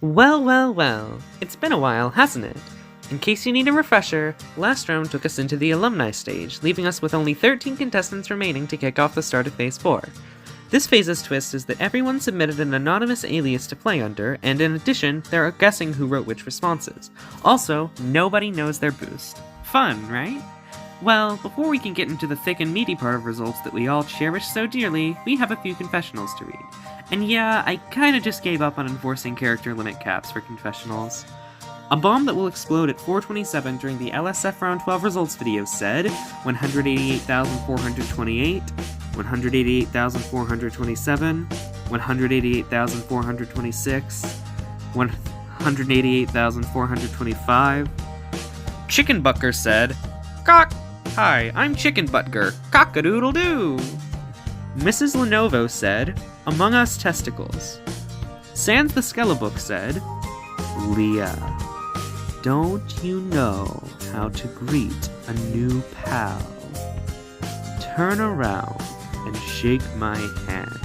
Well, well, well. It's been a while, hasn't it? In case you need a refresher, last round took us into the alumni stage, leaving us with only 13 contestants remaining to kick off the start of Phase 4. This phase's twist is that everyone submitted an anonymous alias to play under, and in addition, there are guessing who wrote which responses. Also, nobody knows their boost. Fun, right? Well, before we can get into the thick and meaty part of results that we all cherish so dearly, we have a few confessionals to read. And yeah, I kinda just gave up on enforcing character limit caps for confessionals. A bomb that will explode at 4:27 during the LSF Round 12 results video said 188,428, 188,427, 188,426, 188,425. Chicken Butker said, "Cock! Hi, I'm Chicken Butker. Cock-a-doodle-doo!" Mrs. Lenovo said, "Among Us Testicles." Sans the Skellebook said, "Leah, don't you know how to greet a new pal? Turn around and shake my hand."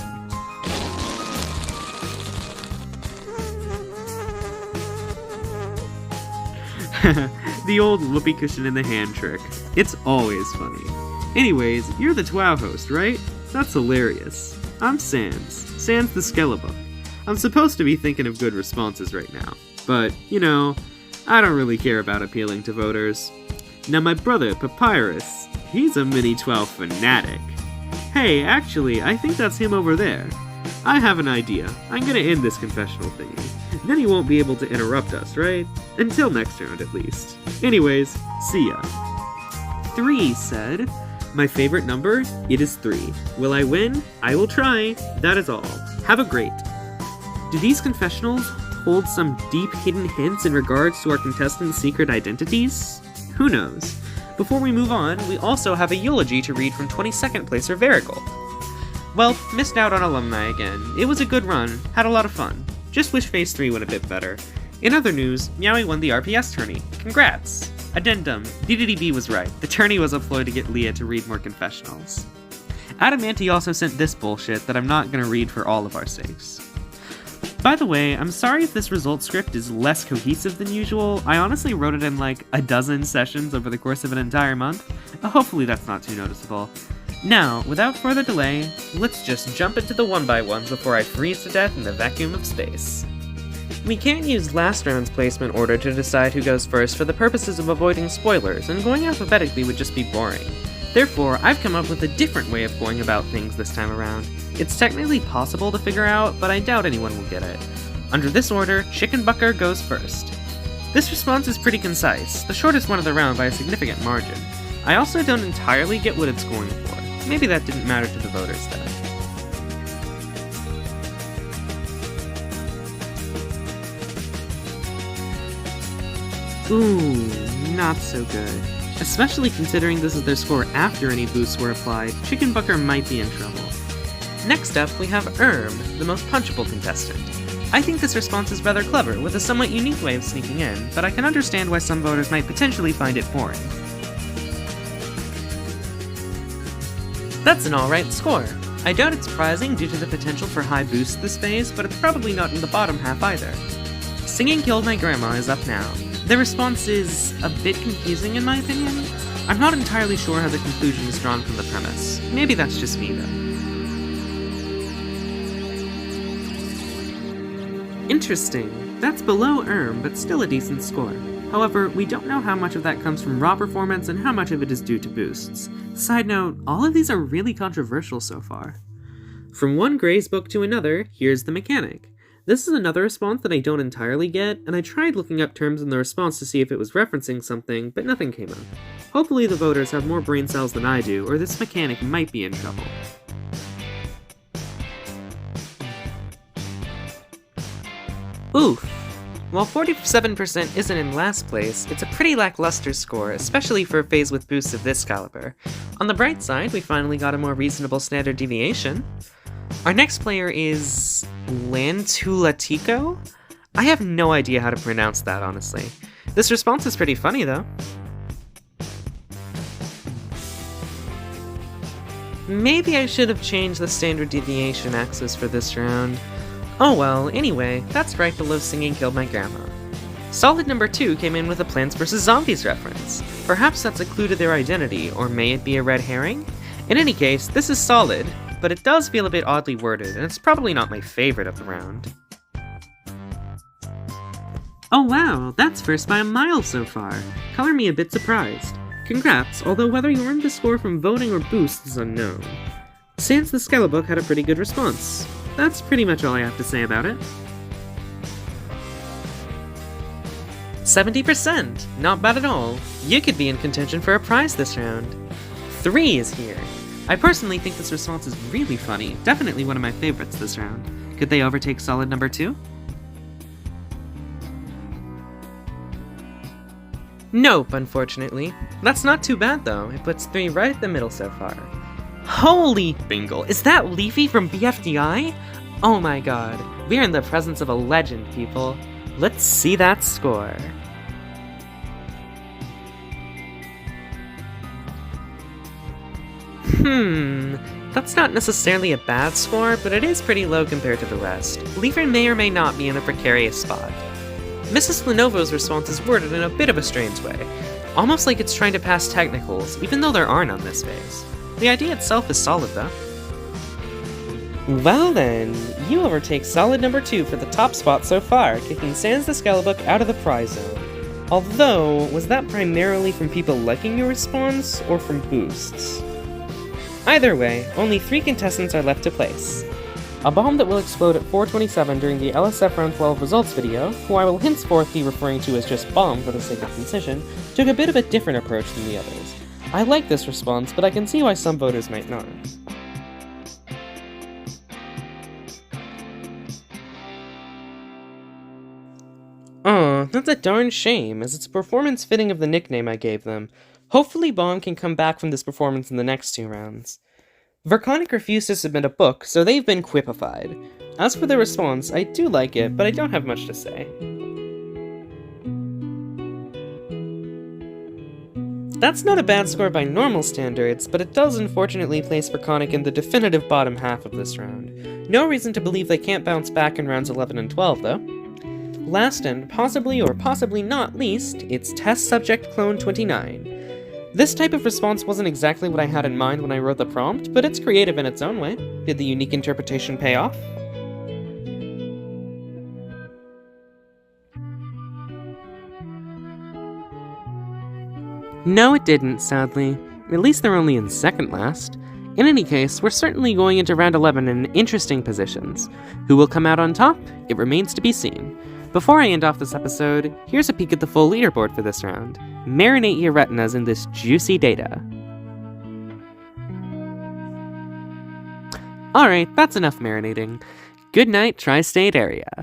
The old whoopee cushion in the hand trick. It's always funny. Anyways, you're the TWOW host, right? That's hilarious. I'm Sans the Skellebook. I'm supposed to be thinking of good responses right now, but, I don't really care about appealing to voters. Now my brother, Papyrus, he's a mini TWOW fanatic. Hey, actually, I think that's him over there. I have an idea. I'm gonna end this confessional thingy. Then he won't be able to interrupt us, right? Until next round, at least. Anyways, see ya. 3 said, "My favorite number? It is 3. Will I win? I will try. That is all. Have a great." Do these confessionals hold some deep hidden hints in regards to our contestants' secret identities? Who knows? Before we move on, we also have a eulogy to read from 22nd placer Varigold. Well, missed out on alumni again. It was a good run, had a lot of fun. Just wish Phase 3 went a bit better. In other news, Meowie won the RPS tourney. Congrats! Addendum, DDDB was right. The tourney was a ploy to get Leah to read more confessionals. Adamanti also sent this bullshit that I'm not gonna read for all of our sakes. By the way, I'm sorry if this results script is less cohesive than usual. I honestly wrote it in like a dozen sessions over the course of an entire month. Hopefully that's not too noticeable. Now, without further delay, let's just jump into the 1x1s before I freeze to death in the vacuum of space. We can't use last round's placement order to decide who goes first for the purposes of avoiding spoilers, and going alphabetically would just be boring. Therefore, I've come up with a different way of going about things this time around. It's technically possible to figure out, but I doubt anyone will get it. Under this order, Chicken Butker goes first. This response is pretty concise, the shortest one of the round by a significant margin. I also don't entirely get what it's going for. Maybe that didn't matter to the voters though. Ooh, not so good. Especially considering this is their score after any boosts were applied, Chicken Butker might be in trouble. Next up, we have the most punchable contestant. I think this response is rather clever, with a somewhat unique way of sneaking in, but I can understand why some voters might potentially find it boring. That's an alright score. I doubt it's surprising due to the potential for high boosts this phase, but it's probably not in the bottom half either. Singing Killed My Grandma is up now. The response is a bit confusing in my opinion. I'm not entirely sure how the conclusion is drawn from the premise. Maybe that's just me though. Interesting. That's below but still a decent score. However, we don't know how much of that comes from raw performance and how much of it is due to boosts. Side note, all of these are really controversial so far. From one Gray's book to another, here's the mechanic. This is another response that I don't entirely get, and I tried looking up terms in the response to see if it was referencing something, but nothing came up. Hopefully the voters have more brain cells than I do, or this mechanic might be in trouble. Oof. While 47% isn't in last place, it's a pretty lackluster score, especially for a phase with boosts of this caliber. On the bright side, we finally got a more reasonable standard deviation. Our next player is Lantulatico? I have no idea how to pronounce that, honestly. This response is pretty funny, though. Maybe I should have changed the standard deviation axis for this round. Oh well, anyway, that's right below singing killed my grandma. Solid number 2 came in with a Plants vs. Zombies reference. Perhaps that's a clue to their identity, or may it be a red herring? In any case, this is solid, but it does feel a bit oddly worded, and it's probably not my favorite of the round. Oh wow, that's first by a mile so far. Color me a bit surprised. Congrats, although whether you earned the score from voting or boost is unknown. Sans the Skellebook had a pretty good response. That's pretty much all I have to say about it. 70%! Not bad at all. You could be in contention for a prize this round. 3 is here. I personally think this response is really funny, definitely one of my favorites this round. Could they overtake solid number 2? Nope, unfortunately. That's not too bad though, it puts 3 right at the middle so far. Holy Bingle, is that Leafy from BFDI? Oh my god, we're in the presence of a legend, people. Let's see that score. That's not necessarily a bad score, but it is pretty low compared to the rest. Leafy may or may not be in a precarious spot. Mrs. Lenovo's response is worded in a bit of a strange way, almost like it's trying to pass technicals, even though there are none this phase. The idea itself is solid though. Well then, you overtake solid number 2 for the top spot so far, kicking Sans the Skellebook out of the prize zone. Although, was that primarily from people liking your response, or from boosts? Either way, only 3 contestants are left to place. A bomb that will explode at 4:27 during the LSF Round 12 results video, who I will henceforth be referring to as just Bomb for the sake of concision, took a bit of a different approach than the others. I like this response, but I can see why some voters might not. Aw, that's a darn shame, as it's a performance fitting of the nickname I gave them. Hopefully Bomb can come back from this performance in the next 2 rounds. Verconic refused to submit a book, so they've been quipified. As for their response, I do like it, but I don't have much to say. That's not a bad score by normal standards, but it does unfortunately place Verconic in the definitive bottom half of this round. No reason to believe they can't bounce back in rounds 11 and 12, though. Last and possibly or possibly not least, it's Test Subject Clone 29. This type of response wasn't exactly what I had in mind when I wrote the prompt, but it's creative in its own way. Did the unique interpretation pay off? No, it didn't, sadly. At least they're only in second last. In any case, we're certainly going into round 11 in interesting positions. Who will come out on top? It remains to be seen. Before I end off this episode, here's a peek at the full leaderboard for this round. Marinate your retinas in this juicy data. Alright, that's enough marinating. Good night, Tri-State area.